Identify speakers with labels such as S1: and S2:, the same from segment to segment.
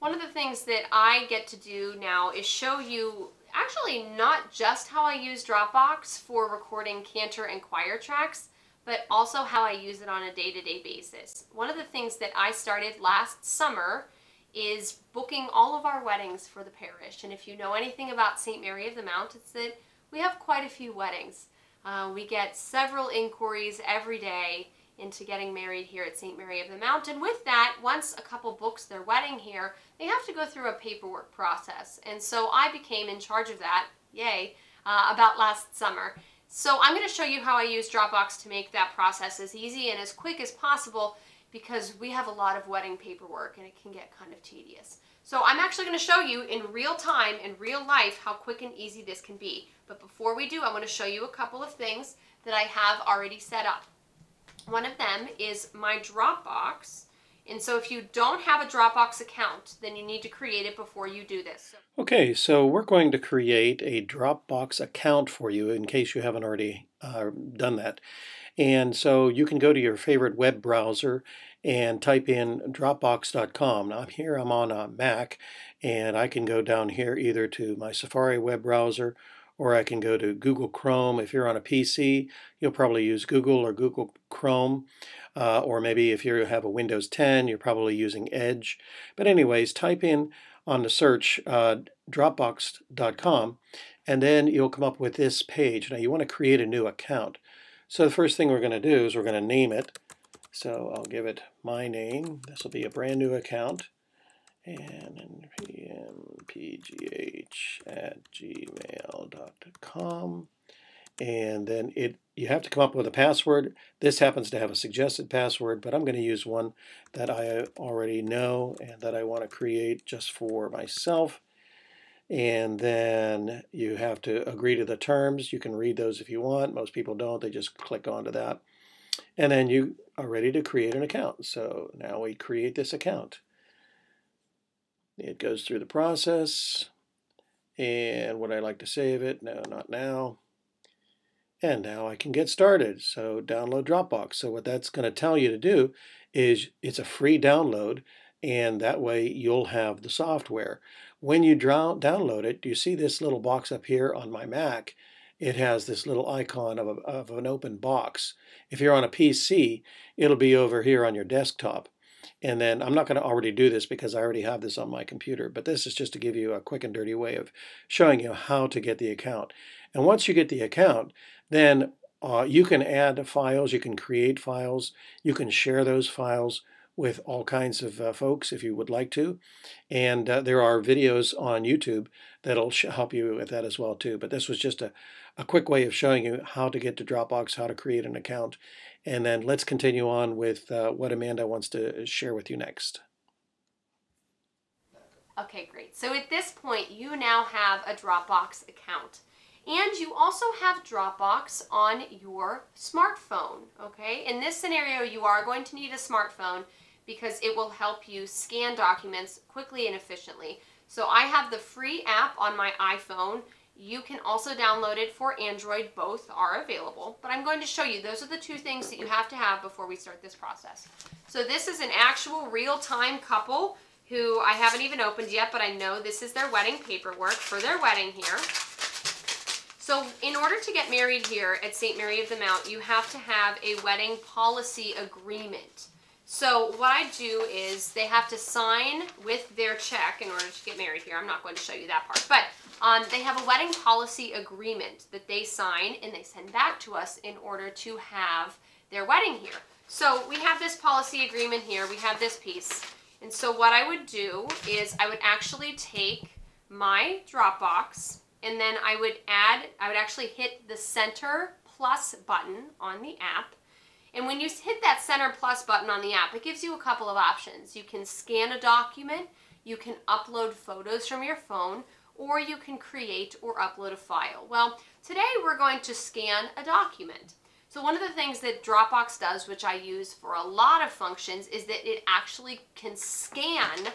S1: One of the things that I get to do now is show you actually not just how I use Dropbox for recording cantor and choir tracks, but also how I use it on a day-to-day basis. One of the things that I started last summer is booking all of our weddings for the parish. And if you know anything about St. Mary of the Mount, it's that we have quite a few weddings. We get several inquiries every day into getting married here at St. Mary of the Mount. And with that, once a couple books their wedding here, they have to go through a paperwork process. And so I became in charge of that, yay, about last summer. So I'm going to show you how I use Dropbox to make that process as easy and as quick as possible, because we have a lot of wedding paperwork and it can get kind of tedious. So I'm actually going to show you in real time, in real life, how quick and easy this can be. But before we do, I want to show you a couple of things that I have already set up. One of them is my Dropbox. And so if you don't have a Dropbox account, then you need to create it before you do this.
S2: Okay, so we're going to create a Dropbox account for you in case you haven't already done that. And so you can go to your favorite web browser and type in Dropbox.com. Now here I'm on a Mac, and I can go down here either to my Safari web browser, or I can go to Google Chrome. If you're on a PC, you'll probably use Google or Google Chrome, or maybe if you have a Windows 10, you're probably using Edge. But anyways, type in on the search Dropbox.com, and then you'll come up with this page. Now you want to create a new account. So the first thing we're going to do is we're going to name it. So I'll give it my name. This will be a brand new account. And npmpgh@gmail.com. And then you have to come up with a password. This happens to have a suggested password, but I'm going to use one that I already know and that I want to create just for myself. And then you have to agree to the terms. You can read those if you want. Most people don't. They just click onto that. And then you are ready to create an account. So now we create this account. It goes through the process. And would I like to save it? No, not now. And now I can get started. So download Dropbox. So what that's going to tell you to do is it's a free download, and that way you'll have the software. When you download it, do you see this little box up here on my Mac? It has this little icon of an open box. If you're on a PC, it'll be over here on your desktop. And then I'm not going to already do this because I already have this on my computer, but this is just to give you a quick and dirty way of showing you how to get the account. And once you get the account, then you can add files, you can create files, you can share those files with all kinds of folks if you would like to. And there are videos on YouTube that'll help you with that as well too. But this was just a quick way of showing you how to get to Dropbox, how to create an account. And then let's continue on with what Amanda wants to share with you next.
S1: Okay, great. So at this point, you now have a Dropbox account. And you also have Dropbox on your smartphone, okay? In this scenario, you are going to need a smartphone because it will help you scan documents quickly and efficiently. So I have the free app on my iPhone. You can also download it for Android. Both are available. But I'm going to show you, those are the two things that you have to have before we start this process. So this is an actual real-time couple who I haven't even opened yet, but I know this is their wedding paperwork for their wedding here. So in order to get married here at St. Mary of the Mount, you have to have a wedding policy agreement. So what I do is they have to sign with their check in order to get married here. I'm not going to show you that part, but they have a wedding policy agreement that they sign and they send back to us in order to have their wedding here. So we have this policy agreement here. We have this piece. And so what I would do is I would actually take my Dropbox, and then I would actually hit the center plus button on the app. And when you hit that center plus button on the app, it gives you a couple of options. You can scan a document, you can upload photos from your phone, or you can create or upload a file. Well, today we're going to scan a document. So one of the things that Dropbox does, which I use for a lot of functions, is that it actually can scan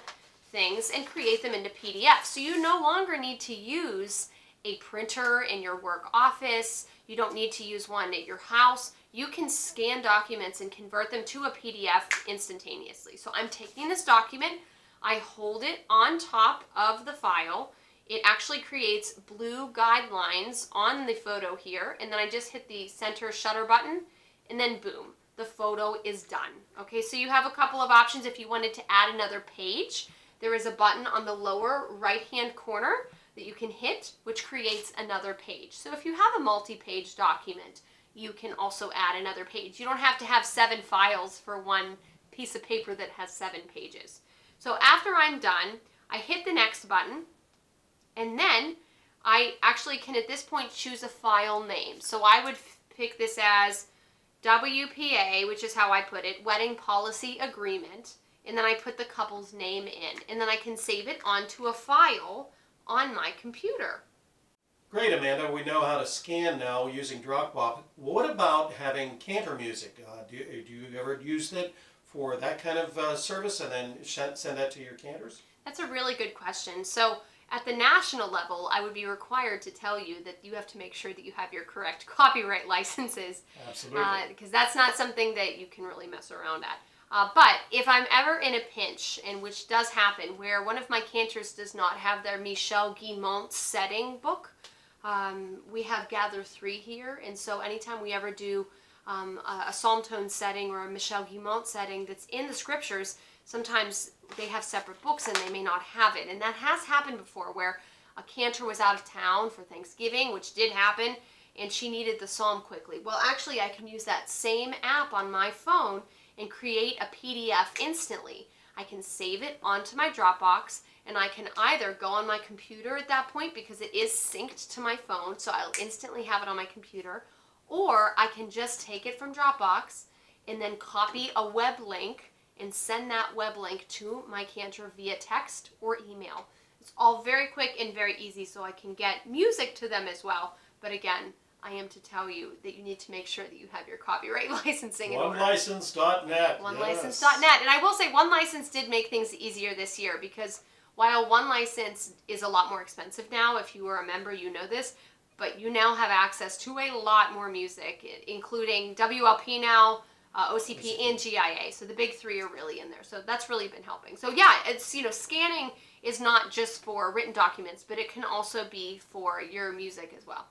S1: things and create them into PDF. So you no longer need to use a printer in your work office. You don't need to use one at your house. You can scan documents and convert them to a PDF instantaneously. So I'm taking this document, I hold it on top of the file. It actually creates blue guidelines on the photo here, and then I just hit the center shutter button, and then boom, the photo is done. Okay, so you have a couple of options if you wanted to add another page. There is a button on the lower right-hand corner that you can hit, which creates another page. So if you have a multi-page document, you can also add another page. You don't have to have 7 files for one piece of paper that has 7 pages. So after I'm done, I hit the next button, and then I actually can at this point choose a file name. So I would pick this as WPA, which is how I put it, Wedding Policy Agreement, and then I put the couple's name in, and then I can save it onto a file on my computer.
S2: Great, Amanda. We know how to scan now using Dropbox. What about having Cantor music? Do you ever use it for that kind of service and then send that to your Cantors?
S1: That's a really good question. So at the national level, I would be required to tell you that you have to make sure that you have your correct copyright licenses.
S2: Absolutely.
S1: Because that's not something that you can really mess around at. But if I'm ever in a pinch, and which does happen, where one of my Cantors does not have their Michel Guillemot setting book, we have Gather 3 here, and so anytime we ever do a psalm tone setting or a Michel Guillemot setting that's in the scriptures, sometimes they have separate books and they may not have it. And that has happened before, where a Cantor was out of town for Thanksgiving, which did happen, and she needed the psalm quickly. Well, actually, I can use that same app on my phone and create a PDF instantly. I can save it onto my Dropbox, and I can either go on my computer at that point because it is synced to my phone, so I'll instantly have it on my computer, or I can just take it from Dropbox and then copy a web link and send that web link to my Cantor via text or email. It's all very quick and very easy, so I can get music to them as well. But again, I am to tell you that you need to make sure that you have your copyright licensing in order.
S2: OneLicense.net.
S1: OneLicense.net. And I will say OneLicense did make things easier this year, because while OneLicense is a lot more expensive now, if you are a member, you know this, but you now have access to a lot more music, including WLP now, OCP, and GIA. So the big 3 are really in there. So that's really been helping. So yeah, it's, scanning is not just for written documents, but it can also be for your music as well.